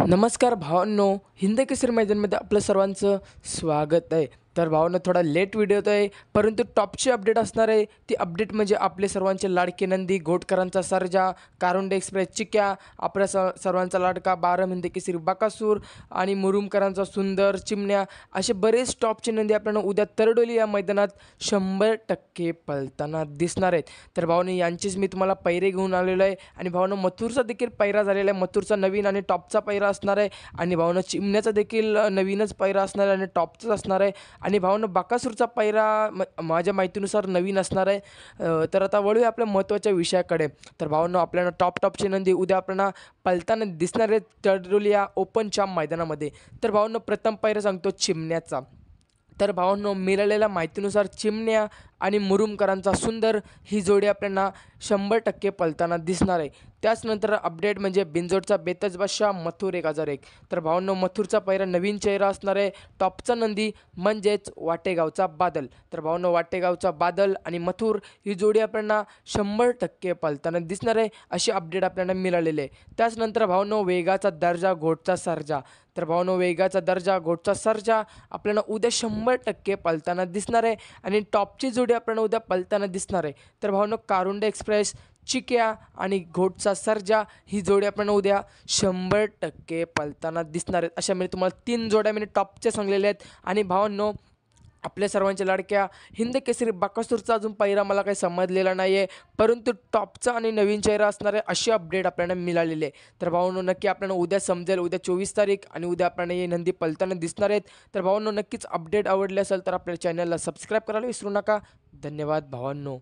नमस्कार भावांनो, हिंद केसरी मैदानमध्ये आपलं सर्वांचं स्वागत आहे. तर भावांनो, थोडा लेट व्हिडिओ येतो आहे, परंतु टॉपची अपडेट असणार आहे. ती अपडेट म्हणजे आपले सर्वांचे लाडके नंदी घोटकरांचा सर्जा, कारुंडे एक्सप्रेस चिक्या, आपल्या सर्वांचा लाडका बारम हिंद केसरी बकासूर आणि मुरुमकरांचा सुंदर चिमण्या, असे बरेच टॉपचे नंदी आपल्याला उद्या तरडोली या मैदानात 100% पळताना दिसणार आहेत. तर भावांनो, यांचीच मी तुम्हाला पैरे घेऊन आलेलो आहे. आणि भावांनो, मथुरचा देखील पैरा झालेला आहे. मथुरचा नवीन आणि टॉपचा पैरा असणार आहे. आणि भावांनो, चिमण्याचा देखील नवीनच पैरा असणार आहे आणि टॉपचाच असणार आहे. आणि भावांनो, बकासूरचा पैरा माझ्या माहितीनुसार नवीन असणार आहे. तर आता वळूया आपल्या महत्त्वाच्या विषयाकडे. तर भावांनो, आपल्याला टॉपची नंदी उद्या आपल्याला पळताना दिसणार आहेत तरडोली या ओपन चाम मैदानामध्ये. तर भावांनो, प्रथम पैरा सांगतो चिमण्याचा. तर भावांनो, मिळालेल्या माहितीनुसार चिमण्या आणि मुरुमकरांचा सुंदर ही जोडी आपल्याला 100% पळताना दिसणार आहे. त्याचनंतर अपडेट म्हणजे बिंजोडचा बेतज बादशाह मथुर 1001. तर भावांनो, मथुरचा पैरा नवीन चेहरा असणार आहे. टॉपचा नंदी म्हणजेच वाटेगावचा बादल. तर भावांनो, वाटेगावचा बादल आणि मथुर ही जोडी आपल्याला 100% पळताना दिसणार आहे, अशी अपडेट आपल्याला मिळालेली आहे. त्याचनंतर भावांनो, वेगाचा दर्जा घोटचा सर्जा. तर भावांनो, वेगाचा दर्जा घोटचा सर्जा आपल्याला उद्या 100% पळताना दिसणार आहे. आणि टॉपची जोडी आपल्याला उद्या पळताना दिसणार आहे. तर भावांनो, कारुंडे एक्सप्रेस चिक्या आणि घोटचा सर्जा ही जोडी आपल्याला उद्या 100% पळताना दिसणार आहेत. अशा मी तुम्हाला 3 जोड्या मी टॉपच्या सांगलेल्या आहेत. आणि भावांनो, आपल्या सर्वांच्या लाडक्या हिंद केसरी बकासूरचा अजून पैरा मला काही समजलेला नाही आहे, परंतु टॉपचा आणि नवीन चेहरा असणार आहे, अशी अपडेट आपल्याला मिळालेली आहे. तर भावांनो, नक्की आपल्याला उद्या समजेल. उद्या 24 तारीख आणि उद्या आपल्याला हे नंदी पळताना दिसणार आहेत. तर भावांनो, नक्कीच अपडेट आवडली असेल तर आपल्या चॅनलला सबस्क्राईब करायला विसरू नका. धन्यवाद भावांनो.